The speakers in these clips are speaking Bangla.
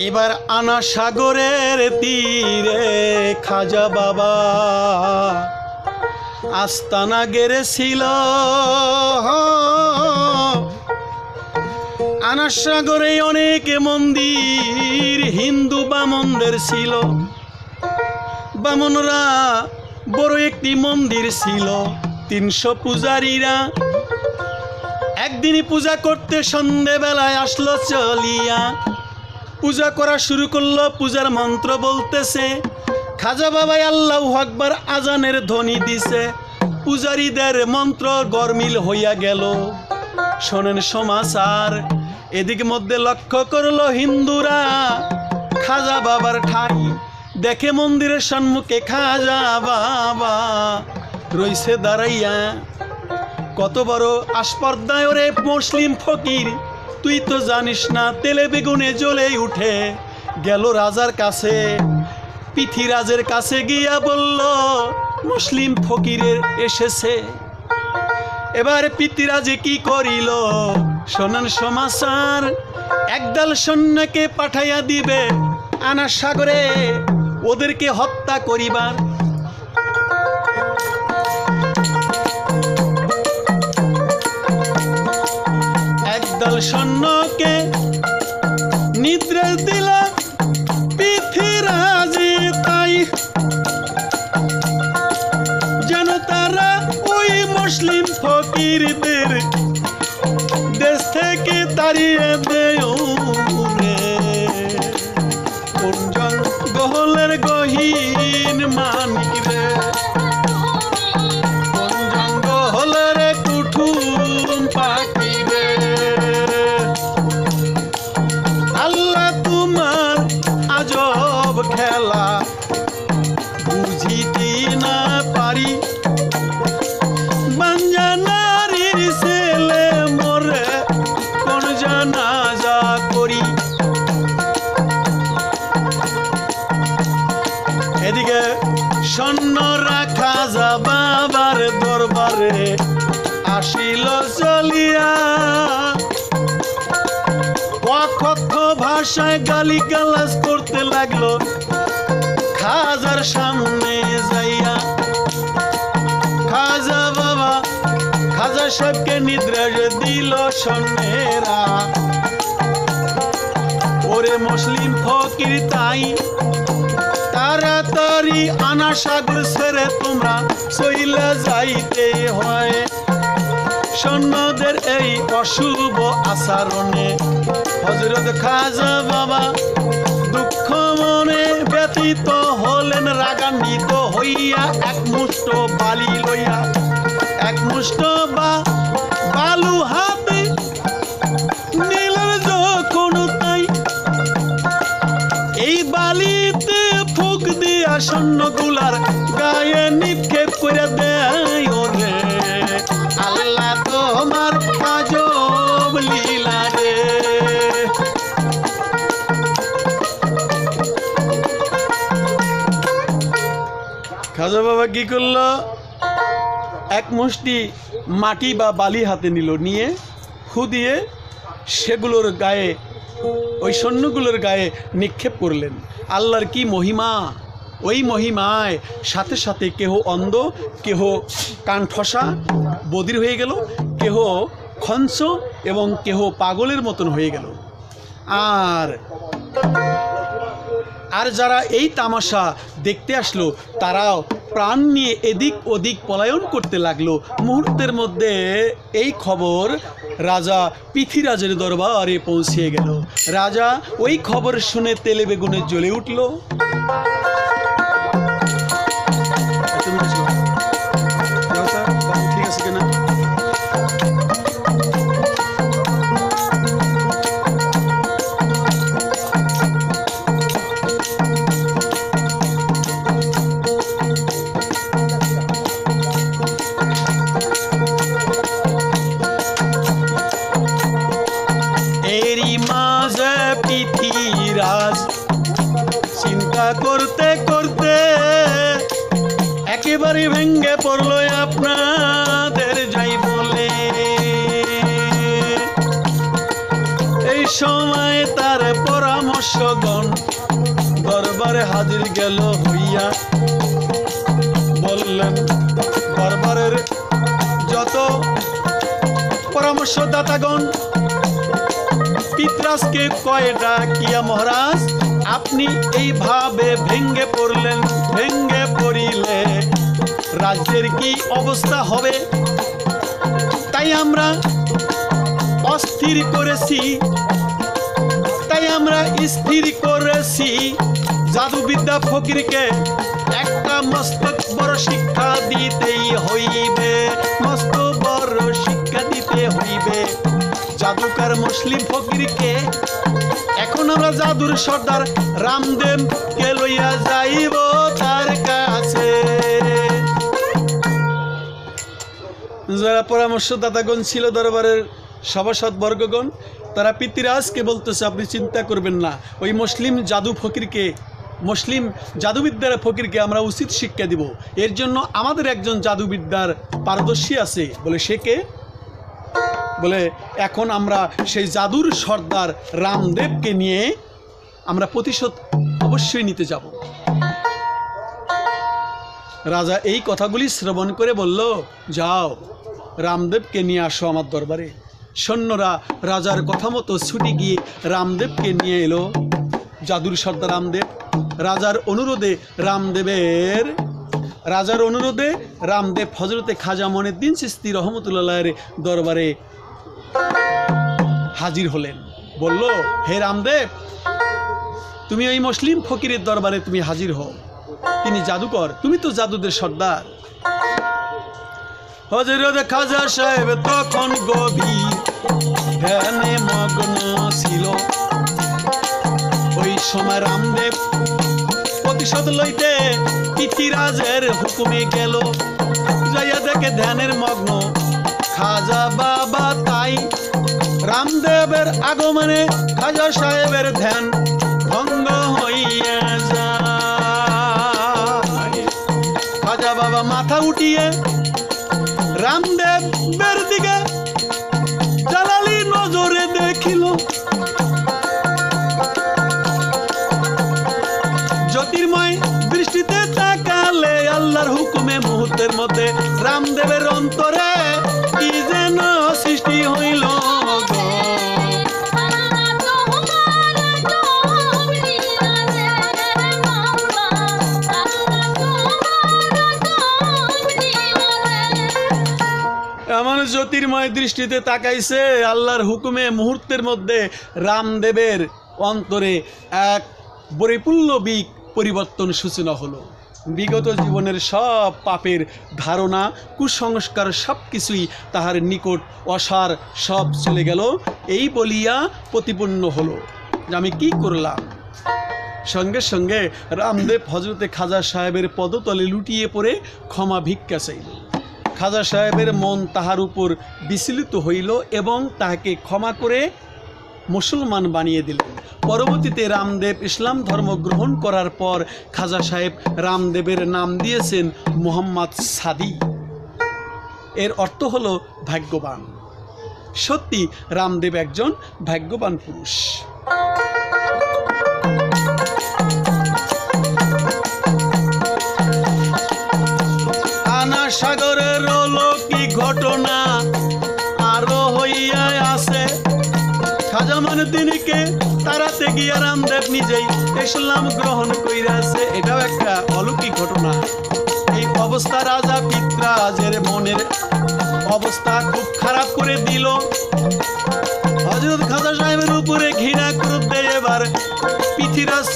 এবার আনা সাগরের তীরে খাজা বাবা আস্তানা গেড়েছিল। আনা সাগরে অনেক মন্দির হিন্দু বামনদের ছিল। বামনরা বড় একটি মন্দির ছিল, 300 পূজারীরা। একদিনই পূজা করতে সন্ধেবেলায় আসলো চলিয়া, পূজা করা শুরু করলো, পূজার মন্ত্র বলতেছে। খাজা বাবাই আল্লাহু আকবার আজানের ধ্বনি দিছে, পূজারীদের মন্ত্র গরমিল হইয়া গেল। শোনেন সমাচার, এদিক মধ্যে লক্ষ্য করলো হিন্দুরা খাজা বাবার ঠাই। দেখে মন্দিরের সম্মুখে খাজা বাবা রইছে দাঁড়াইয়া। কত বড় আস্পর্ধায় রে মুসলিম ফকির, তুই তো জানিস না তেলে বেগুনে জ্বলে উঠে গেল রাজার কাছে। পৃথিরাজের কাছে গিয়া বলল মুসলিম ফকিরের এসেছে। এবার পৃথিরাজে কি করিল শোনেন সমাচার, একদল সৈন্যকে পাঠাইয়া দিবে আনা সাগরে ওদেরকে হত্যা করিবার। একদল সৈন্যকে নির্দেশ দিল পৃথিরাজে তাই, যেন তারা ওই মুসলিম ফকিরদের দেশ থেকে তাড়িয়ে দেয়। কোন জঙ্গলের গহীন মানিক রে, কোন জঙ্গলের কুঠুম পাখি রে, আল্লাহ তোমার আজব খেলা বুঝিতে না পারি। বাঞ্জানারির ছেলে মরে কোন জানাজা করি। এদিকে সৈন্যরা খাজা বাবার দরবারে আসিল চলিয়া, অকথ্য ভাষায় গালিগালাজ করতে লাগলো খাজার সামনে যাইয়া। খাজা বাবা খাজা সাহেবকে নির্দেশ দিল সৈন্যেরা, ওরে মুসলিম ফকির তাই, তাড়াতাড়ি আনা সাগর ছেড়ে তোমরা চইলা যাইতে হয়। সৈন্যদের এই অশুভ আচরণে হযরত খাজা বাবা দুঃখ মনে ব্যথিত হলেন। রাগান্বিত হইয়া এক মুষ্ট বালি লইয়া, এক মুষ্ট বালু হাতে নিলেন যখন তাই, এই বালিতে ফুক দিয়া সৈন্যগুলার গায়ে নিক্ষেপ করে দেয়। ওরে আল্লাহ তোমার আজব লীলা রে। খাজা বাবা কি করলো, এক মুষ্টি মাটি বা বালি হাতে নিল, নিয়ে ফু দিয়ে সেগুলোর গায়ে, ওই সৈন্যগুলোর গায়ে নিক্ষেপ করলেন। আল্লাহর কি মহিমা, ওই মহিমায় সাথে সাথে কেহ অন্ধ, কেহ কান ঠসা বধির হয়ে গেল, কেহ খঞ্চ এবং কেহ পাগলের মতন হয়ে গেল। আর যারা এই তামাশা দেখতে আসলো তারাও প্রাণ নিয়ে এদিক ওদিক পলায়ন করতে লাগলো। মুহূর্তের মধ্যে এই খবর রাজা পৃথিরাজের দরবারে পৌঁছে গেল। রাজা ওই খবর শুনে তেলে বেগুনে জ্বলে উঠল। ঠিক আছে কিনা? পৃথিরাজ চিন্তা করতে করতে একেবারে ভেঙ্গে পড়লো আপনাদের যাই বলে। এই সময় তার পরা পরামর্শগণ দরবারে হাজির গেল হইয়া, বললেন দরবারের যত পরামর্শদাতাগণ, পিতরাজকে কয়টা কিয়া মহারাজ আপনি এইভাবে ভেঙ্গে পড়লেন, ভেঙ্গে পড়িলে রাজ্যের কি অবস্থা হবে? তাই আমরা অস্থির করেছি, তাই আমরা স্থির করেছি জাদুবিদ্যা ফকিরকে একটা মস্ত বড় শিক্ষা দিতেই হইবে, মস্ত বড় শিক্ষা দিতে হইবে জাদুকার মুসলিম ফকিরকে। এখন আমরা জাদুর সর্দার রামদেবকে লইয়া যাইব তার কাছে। যারা পরামর্শদাতাগণ ছিল দরবারের সভাসদ বর্গগণ, তারা পিতৃরাজকে বলতেছে আপনি চিন্তা করবেন না, ওই মুসলিম জাদু ফকিরকে, মুসলিম জাদুবিদ্যার ফকিরকে আমরা উচিত শিক্ষা দিব। এর জন্য আমাদের একজন জাদুবিদ্যার পারদর্শী আছে। বলে সে কে? বলে এখন আমরা সেই জাদুর সর্দার রামদেবকে নিয়ে আমরা প্রতিশোধ অবশ্যই নিতে যাব। রাজা এই কথাগুলি শ্রবণ করে বলল, যাও রামদেবকে নিয়ে আসো আমার দরবারে। সৈন্যরা রাজার কথা মতো ছুটি গিয়ে রামদেবকে নিয়ে এলো। জাদুর সর্দার রামদেব রাজার অনুরোধে রামদেব হজরতে খাজা মঈনুদ্দিন চিশতি রহমতুল্লাহের দরবারে হাজির হলেন। বলল, হে রামদেব, তুমি ওই মুসলিম ফকিরের দরবারে তুমি হাজির হও, তিনি জাদুকর, তুমি তো জাদুদের সর্দার। হযরত খাজা সাহেব তখন গভীর ধ্যানে মগ্ন ছিল। ওই সময় রামদেব প্রতিশোধ লইতে পিতৃরাজের হুকুমে গেল। যাইয়া দেখে ধ্যানের মগ্ন খাজা বাবা, তাই রামদেবের আগমনে খাজা সাহেবের ধ্যান ভঙ্গ হইয়া যায়। খাজা বাবা মাথা উঠিয়ে রামদেবের দিকে জালালি নজরে দেখিল। জ্যোতির্ময় দৃষ্টিতে তাকালে আল্লাহর হুকুমে মুহূর্তের মধ্যে রামদেবের অন্তরে কি যেন সৃষ্টি হইল। এমন জ্যোতির্ময় দৃষ্টিতে তাকাইছে, আল্লাহর হুকুমে মুহূর্তের মধ্যে রামদেবের অন্তরে এক পরিপূর্ণবিক পরিবর্তন সূচনা হলো। বিগত জীবনের সব পাপের ধারণা, কুসংস্কার সব কিছুই তাহার নিকট অসার সব চলে গেল। এই বলিয়া প্রতিপন্ন হলো যে আমি কি করলাম। সঙ্গে সঙ্গে রামদেব হজরতে খাজা সাহেবের পদতলে লুটিয়ে পড়ে ক্ষমা ভিক্ষা চাইল। খাজা সাহেবের মন তাহার উপর বিচলিত হইল এবং তাহাকে ক্ষমা করে মুসলমান বানিয়ে দিলেন। পরবর্তীতে রামদেব ইসলাম ধর্ম গ্রহণ করার পর খাজা সাহেব রামদেবের নাম দিয়েছেন মোহাম্মদ সাদি। এর অর্থ হলো ভাগ্যবান। সত্যি রামদেব একজন ভাগ্যবান পুরুষ। আনা সাগরের অলৌকিক ঘটনা আরো হইয়া আছে। খাজা মঈনুদ্দিনকে তাড়াতে গিয়া রামদেব নিজেই ইসলাম গ্রহণ কইরাছে। এটাও একটা অলৌকিক ঘটনা। এই অবস্থা রাজা পিতৃরাজের মনের অবস্থা খুব খারাপ করে দিল। হযরত খাজা সাহেবের উপরে ঘৃণা করতে এবার পিতৃরাজ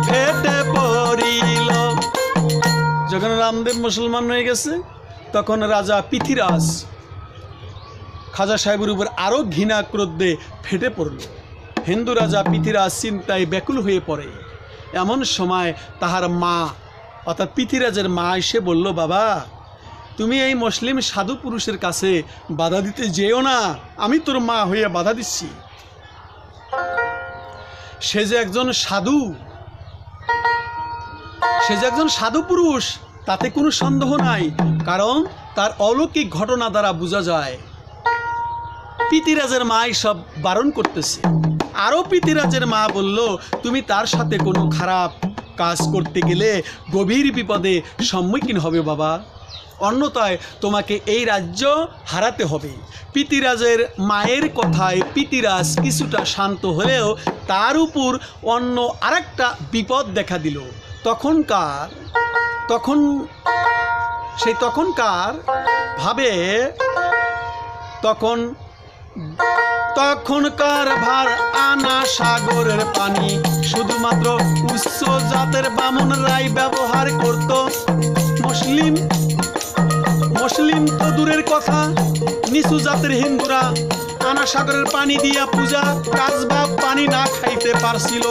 ফেটে পড়িল। যখন রামদেব মুসলমান হয়ে গেছে তখন রাজা পিতৃরাজ খাজা সাহেবের উপর আরও ঘৃণা ক্রোধে ফেটে পড়ল। হিন্দু রাজা পিতৃরাজ চিন্তায় ব্যাকুল হয়ে পড়ে। এমন সময় তাহার মা অর্থাৎ পিতৃরাজের মা এসে বলল, বাবা তুমি এই মুসলিম সাধু পুরুষের কাছে বাধা দিতে যেও না, আমি তোর মা হয়ে বাধা দিচ্ছি। সে যে একজন সাধু পুরুষ তাতে কোনো সন্দেহ নাই, কারণ তার অলৌকিক ঘটনা দ্বারা বোঝা যায়। পিতৃরাজের মা সব বারণ করতেছে। আরও পৃথিরাজের মা বলল, তুমি তার সাথে কোনো খারাপ কাজ করতে গেলে গভীর বিপদে সম্মুখীন হবে বাবা, অন্যথায় তোমাকে এই রাজ্য হারাতে হবে। পৃথিরাজের মায়ের কথায় পৃথিরাজ কিছুটা শান্ত হলেও তার উপর অন্য আরেকটা বিপদ দেখা দিল। তখনকার ভাবে তখনকার ভার আনা সাগরের পানি শুধুমাত্র উচ্চ জাতের বামনরাই ব্যবহার করত। মুসলিম তো দূরের কথা, নিচু জাতের হিন্দুরা আনা সাগরের পানি দিয়া পূজা কাজ বা পানি না খাইতে পারছিল।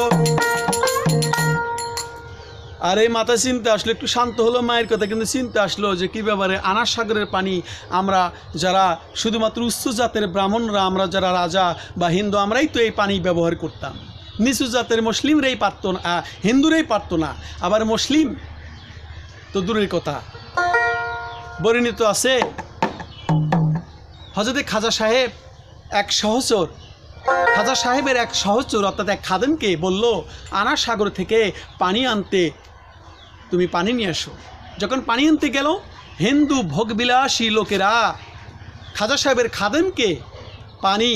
আর এই মাথা চিন্তা আসলো, একটু শান্ত হলো মায়ের কথা, কিন্তু চিন্তা আসলো যে কী ব্যাপারে আনা সাগরের পানি আমরা যারা শুধুমাত্র উচ্চ জাতের ব্রাহ্মণরা, আমরা যারা রাজা বা হিন্দু, আমরাই তো এই পানি ব্যবহার করতাম। নিচু জাতের মুসলিমরাই পারত না, হিন্দুরাই পারত না, আবার মুসলিম তো দূরের কথা। বর্ণিত আছে হযরতে খাজা সাহেবের এক সহচর অর্থাৎ এক খাদেমকে বলল, আনা সাগর থেকে পানি আনতে তুমি পানি নিয়ে আসো। যখন পানি আনতে গেল, হিন্দু ভোগবিলাসী লোকেরা খাজা সাহেবের খাদেমকে পানি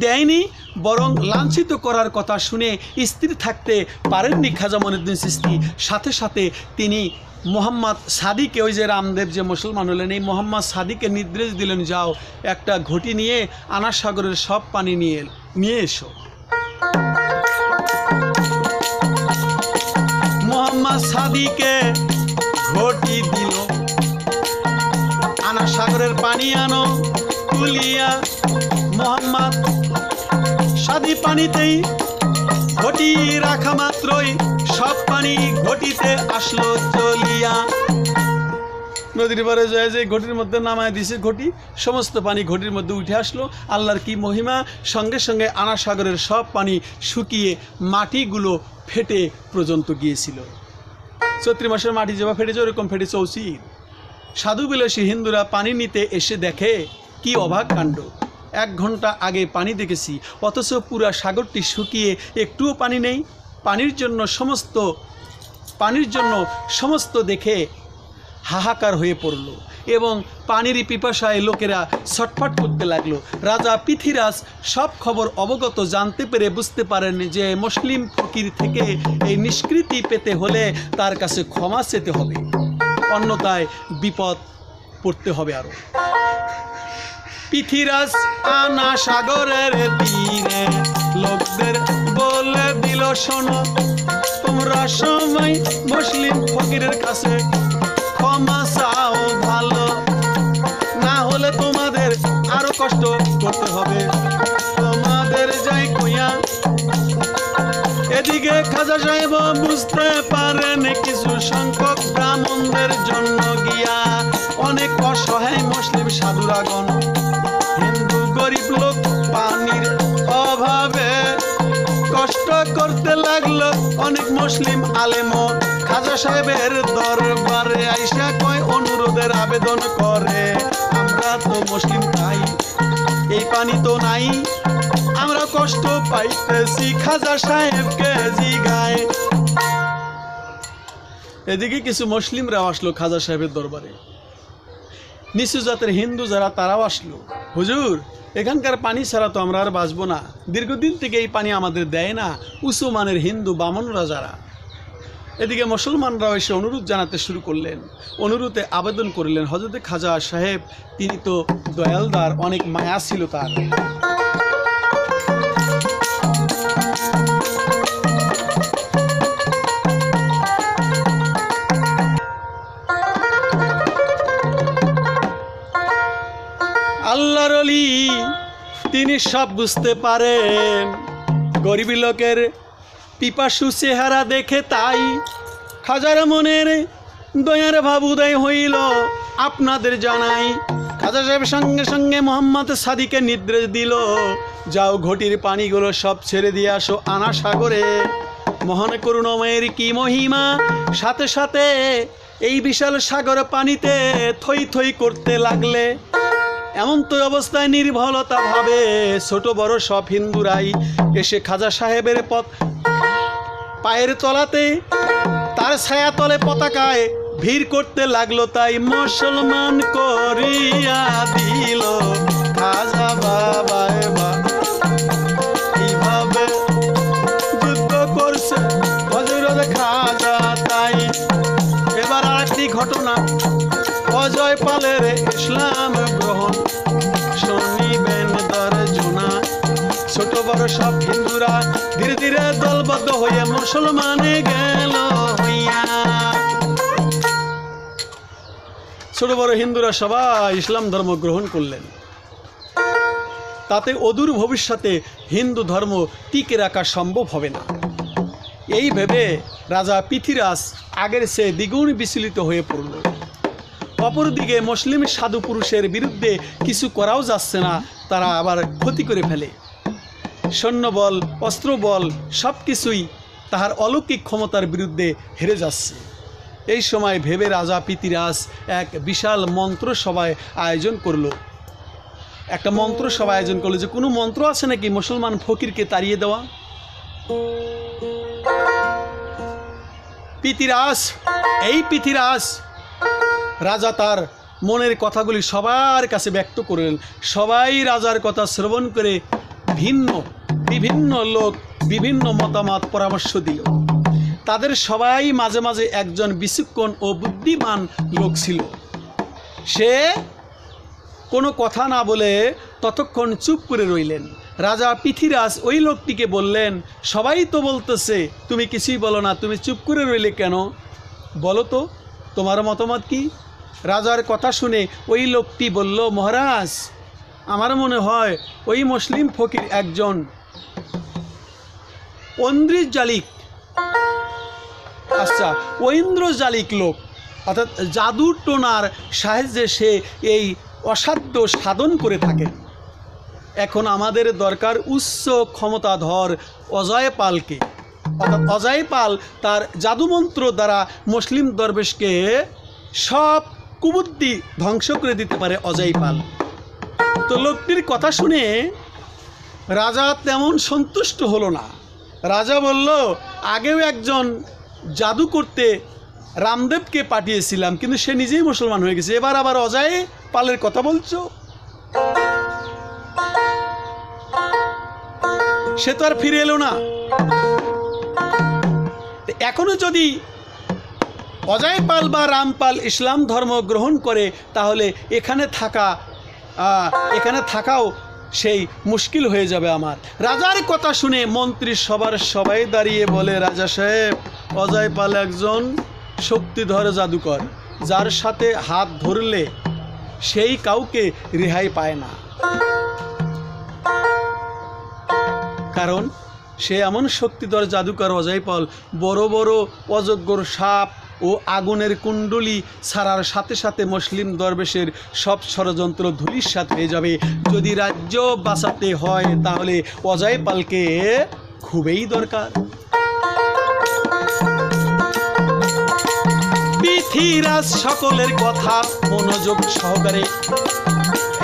দেয়নি, বরং লাঞ্ছিত করার কথা শুনে স্থির থাকতে পারেননি খাজা মঈনুদ্দিন চিশতি। সাথে সাথে তিনি মোহাম্মদ সাদিকে, ওই যে রামদেব যে মুসলমান হলেন, এই মোহাম্মদ সাদিকে নির্দেশ দিলেন, যাও একটা ঘটি নিয়ে আনা সাগরের সব পানি নিয়ে এসো। মোহাম্মদ সাদিকে ঘটি দিল, আনা সাগরের পানি আনো তুলিয়া। মোহাম্মদ সাদি পানিতেই ঘটি রাখা মাত্রই সব পানি ঘটিতে আসলো চলিয়া। নদীর পারে যায় যে ঘটির মধ্যে নামায় দিছে, ঘটি সমস্ত পানি ঘটির মধ্যে উঠে আসলো। আল্লাহর কি মহিমা! সঙ্গে সঙ্গে আনা সাগরের সব পানি শুকিয়ে মাটিগুলো ফেটে পর্যন্ত গিয়েছিল। চৈত্র মাসের মাটি যেভাবে ফেটেছে ওরকম ফেটেছে উচিত। সাধু বিলাসী হিন্দুরা পানি নিতে এসে দেখে কি অবাক কাণ্ড! 1 ঘন্টা আগে পানি দেখেছি, অথচ পুরা সাগরটি শুকিয়ে একটুও পানি নেই। পানির জন্য সমস্ত দেখে হাহাকার হয়ে পড়ল এবং পানির পিপাসায় লোকেরা ছটফট করতে লাগলো। রাজা পৃথিরাজ সব খবর অবগত, জানতে পেরে বুঝতে পারেন যে মুসলিম ফকির থেকে এই নিষ্কৃতি পেতে হলে তার কাছে ক্ষমা চেতে হবে, অন্যথায় বিপদ পড়তে হবে। আরো পৃথিরাজ আনা সাগরের তীরে লোকদের বলে দিল, শোনো তোমরা সময় মুসলিম ফকিরের কাছে ক্ষমা চাও ভালো, না হলে তোমাদের আরো কষ্ট করতে হবে। তোমাদের যাই কইয়া এদিকে খাজা সাহেব বুঝতে পারেন কিছু সংখ্যক ব্রাহ্মণদের জন্য গিয়া অনেক অসহায় মুসলিম সাধুরাগণ, হিন্দু গরিব লোক পানির অভাবে কষ্ট করতে লাগলো। অনেক মুসলিম আলেমও খাজা সাহেবের দরবারে আইসা কয় অনুরোধের আবেদন করে, আমরা তো মুসলিম তাই এই পানি তো নাই, আমরা কষ্ট পাইতেছি, খাজা সাহেবকে জিগায়। এদিকে কিছু মুসলিমরাও আসলো খাজা সাহেবের দরবারে। নিচু জাতের হিন্দু যারা তারাও আসলো, হুজুর এখানকার পানি ছাড়া তো আমরা আর বাঁচবো না, দীর্ঘদিন থেকে এই পানি আমাদের দেয় না উঁচু মানের হিন্দু বামনরা যারা। এদিকে মুসলমানরাও এসে অনুরোধ জানাতে শুরু করলেন, অনুরোধে আবেদন করলেন। হযরতে খাজা সাহেব তিনি তো দয়ালদার, অনেক মায়া ছিল তার। আল্লাহর ওলি তিনি সব বুঝতে পারেন, গরিব লোকের পিপাসু চেহারা দেখে তাই খাজার মনের দয়ার ভাব উদয় হইল। আপনাদের জানাই, খাজা সাহেব সঙ্গে সঙ্গে মোহাম্মদ সাদিকে নির্দেশ দিল, যাও ঘটির পানিগুলো সব ছেড়ে দিয়ে আসো আনা সাগরে। মহান করুণাময়ের কি মহিমা! সাথে সাথে এই বিশাল সাগর পানিতে থই থই করতে লাগলে। এমন তো অবস্থায় নির্ভলতা ভাবে ছোট বড় সব হিন্দুরাই এসে খাজা সাহেবের পায়ের তলাতে তার ছায়া তলে পতাকায় ভিড় করতে লাগলো, তাই মুসলমান করিয়া দিল খাজা বাবা। এইভাবে যুদ্ধ করছে হযরত খাজা। তাই এবার আরেকটি ঘটনা, অজয় পালের ইসলাম গ্রহণ শুনিবেন দর্জনা। ছোট বড় সব হিন্দুরা ধীরে ধীরে দলবদ্ধ হয়ে মুসলমানে গেল হইয়া। ছোট বড় হিন্দুরা সবাই ইসলাম ধর্ম গ্রহণ করলেন। তাতে অদূর ভবিষ্যতে হিন্দু ধর্ম টিকে রাখা সম্ভব হবে না। এই ভেবে রাজা পৃথ্বীরাজ আগের চেয়ে দ্বিগুণ বিচলিত হয়ে পড়ল। অপরদিকে মুসলিম সাধু পুরুষের বিরুদ্ধে কিছু করাও যাচ্ছে না, তারা আবার ক্ষতি করে ফেলে। সৈন্যবল অস্ত্রবল সব কিছুই তাহার অলৌকিক ক্ষমতার বিরুদ্ধে হেরে যাচ্ছে। এই সময় ভেবে রাজা পৃথ্বীরাজ এক বিশাল মন্ত্রসভায় আয়োজন করল। একটা মন্ত্রসভা আয়োজন করলো যে কোনো মন্ত্র আছে নাকি মুসলমান ফকিরকে তাড়িয়ে দেওয়া। পৃথ্বীরাজ রাজা তার মনের কথাগুলি সবার কাছে ব্যক্ত করলেন। সবাই রাজার কথা শ্রবণ করে বিভিন্ন লোক বিভিন্ন মতামত পরামর্শ দিল। তাদের সবাই মাঝে মাঝে একজন বিচক্ষণ ও বুদ্ধিমান লোক ছিল। সে কোনো কথা না বলে ততক্ষণ চুপ করে রইলেন। রাজা পৃথ্বীরাজ ওই লোকটিকে বললেন, সবাই তো বলতেছে তুমি কিছুই বলো না, তুমি চুপ করে রইলে কেন? বলো তো তোমার মতামত কি? রাজার কথা শুনে ওই লোকটি বলল, মহারাজ আমার মনে হয় ওই মুসলিম ফকির একজন ঐন্দ্রজালিক লোক, অর্থাৎ জাদুর টোনার সাহায্যে সে এই অসাধ্য সাধন করে থাকে। এখন আমাদের দরকার উচ্চ ক্ষমতাধর অজয় পালকে, অর্থাৎ অজয় পাল তার জাদুমন্ত্র দ্বারা মুসলিম দরবেশকে সব কুবুদ্ধি ধ্বংস করে দিতে পারে অজয় পাল। তো লোকটির কথা শুনে রাজা তেমন সন্তুষ্ট হলো না। রাজা বলল, আগেও একজন জাদু করতে রামদেবকে পাঠিয়েছিলাম, কিন্তু সে নিজেই মুসলমান হয়ে গেছে, এবার আবার অজয় পালের কথা বলছো? সে তো আর ফিরে এলো না। এখনো যদি অজয় পাল বা রামপাল ইসলাম ধর্ম গ্রহণ করে তাহলে এখানে থাকাও সেই মুশকিল হয়ে যাবে আমার। রাজার কথা শুনে মন্ত্রী সবাই দাঁড়িয়ে বলে, রাজা সাহেব, অজয় পাল একজন শক্তিধর জাদুকর, যার সাথে হাত ধরলে সেই কাউকে রেহাই পায় না। কারণ সে এমন শক্তিধর জাদুকর অজয় পাল, বড় বড় অজগর সাপ ও আগুনের কুণ্ডলী ছাড়ার সাথে সাথে মুসলিম দরবেশের সব ষড়যন্ত্র ধূলিসাৎ হয়ে যাবে। যদি রাজ্য বাঁচাতে হয় তাহলে অজয় পালকে খুবই দরকার। পৃথ্বীরাজ সকলের কথা মনোযোগ সহকারে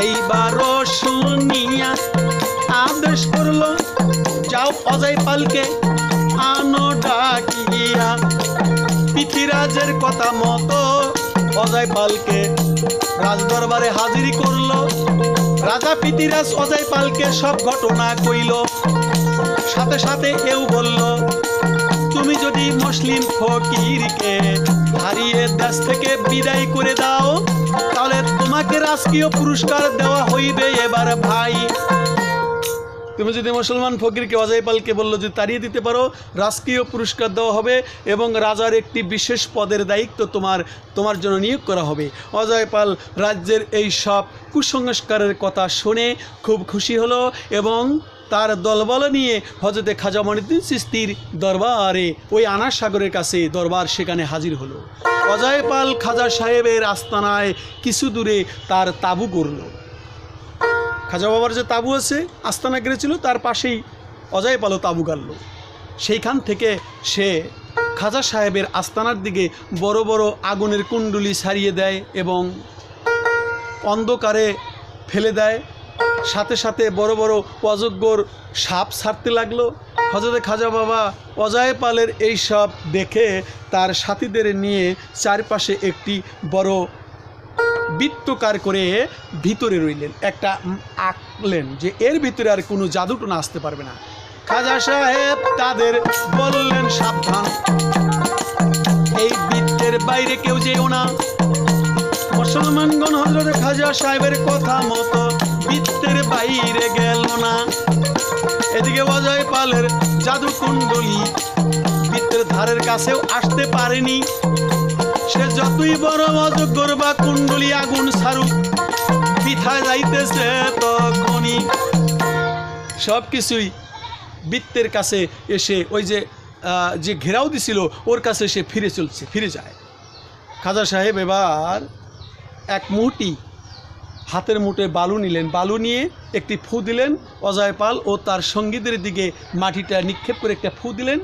এইবারও শুনিয়া আদেশ করল, যাও অজয় পালকে আনো ডাকিয়া। পৃথ্বীরাজের কথা মতো অজয় পালকে রাজদরবারে হাজির করল। রাজা পৃথ্বীরাজ অজয় পালকে সব ঘটনা কইল। সাথে সাথে এও বলল, তুমি যদি মুসলিম ফকিরকে হারিয়ে দেশ থেকে বিদায় করে দাও তাহলে তোমাকে রাজকীয় পুরস্কার দেওয়া হইবে। এবার ভাই, তুমি যদি মুসলমান ফকিরকে অজয় পালকে বললো যে তাড়িয়ে দিতে পারো, রাজকীয় পুরস্কার দেওয়া হবে এবং রাজার একটি বিশেষ পদের দায়িত্ব তোমার জন্য নিয়োগ করা হবে। অজয় পাল রাজ্যের এই সব কুসংস্কারের কথা শুনে খুব খুশি হলো এবং তার দলবল নিয়ে হযরতে খাজা মঈনুদ্দিন চিশতির দরবারে ওই আনার সাগরের কাছে দরবার সেখানে হাজির হলো। অজয় পাল খাজা সাহেবের আস্তানায় কিছু দূরে তার তাঁবু গড়ল। খাজা বাবার যে তাঁবু আছে, আস্তানা গেড়েছিল, তার পাশেই অজয় পালও তাঁবু গাড়ল। সেইখান থেকে সে খাজা সাহেবের আস্তানার দিকে বড় বড় আগুনের কুণ্ডলী ছাড়িয়ে দেয় এবং অন্ধকারে ফেলে দেয়, সাথে সাথে বড় বড় অজগর সাপ ছাড়তে লাগলো। হযরত খাজা বাবা অজয় পালের এই সব দেখে তার সাথীদের নিয়ে চারপাশে একটি বড় বৃত্তকার করে ভিতরে রইলেন, একটা আঁকলেন যে এর ভিতরে আর কোনো জাদুটোনা আসতে পারবে না। খাজা সাহেব তাদের বললেন, সাবধান, এই বৃত্তের বাইরে কেউ যেও না। মুসলমানগণ হযরত খাজা সাহেবের কথা মতো বৃত্তের বাইরে গেল না। এদিকে অজয় পালের জাদু কুণ্ডলী বৃত্তের ধারের কাছেও আসতে পারেনি। সে যতই বড় অজগর বা কুণ্ডলী আগুন ছাড়ুক, পিঠা যাইতেছে তখনই সব কিছুই বৃত্তের কাছে এসে ওই যে ঘেরাও দিছিল ওর কাছে সে ফিরে যায়। খাজা সাহেব এবার এক মুঠি হাতের মুঠে বালু নিলেন, বালু নিয়ে একটি ফু দিলেন। অজয় পাল ও তার সঙ্গীদের দিকে মাটিটা নিক্ষেপ করে একটা ফু দিলেন।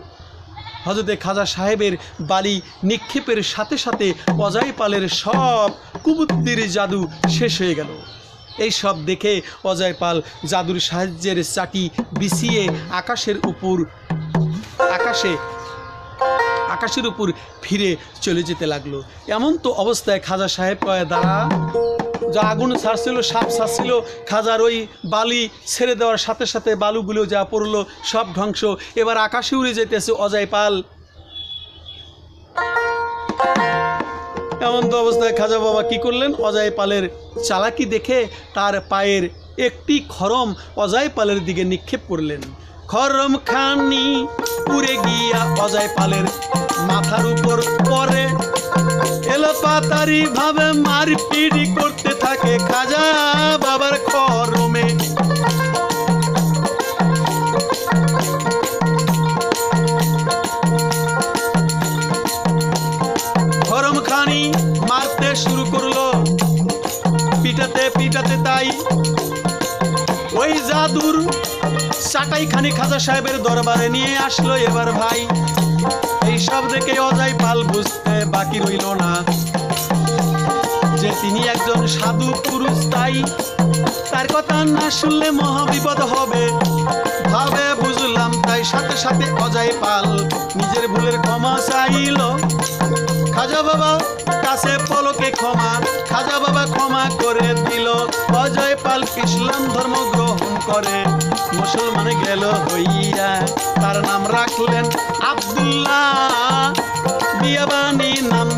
হযরতে খাজা সাহেবের বালি নিক্ষেপের সাথে সাথে অজয় পালের সব কুবুদ্দির জাদু শেষ হয়ে গেল। এই সব দেখে অজয় পাল জাদুর সাহায্যের চাটি বিছিয়ে আকাশের উপর ফিরে চলে যেতে লাগলো। এমন তো অবস্থায় খাজা সাহেব কয়ে, দাঁড়া, যা আগুন ছাড়ছিল, সাপ ছাড়ছিল, খাজার ওই বালি ছেড়ে দেওয়ার সাথে সাথে বালুগুলো যা পড়লো সব ধ্বংস, এবার আকাশে উড়ে যেতেছে অজয় পাল। এমন তো অবস্থায় খাজা বাবা কি করলেন, অজয় পালের চালাকি দেখে তার পায়ের একটি খড়ম অজয় পালের দিকে নিক্ষেপ করলেন। খড়ম খানি উড়ে গিয়া অজয় পালের মাথার উপর পড়ে। এলোপাতারি ভাবে মারপিট করতে থাকে খাজা বাবার খড়মে। খড়ম খানি মারতে শুরু করলো, পিটাতে পিটাতে তাই ওই জাদুর চাটাই খানি খাজা সাহেবের দরবারে নিয়ে আসলো। এবার ভাই এই সব দেখে অজয় পাল বুঝতে বাকি রইল না যে তিনি একজন সাধু পুরুষ, তার কথা না শুনলে মহাবিপদ হবে ভাবে বুঝলাম। তাই সাথে সাথে অজয় পাল নিজের ভুলের ক্ষমা চাইল। খাজা বাবা কাছে পলকে ক্ষমা, খাজা বাবা ক্ষমা করে দিল। অজয় পাল ইসলাম ধর্ম গ্রহণ করে মুসলমান গেল হইয়া, তার নাম রাখলেন আব্দুল্লাহ, বিয়াবানি নাম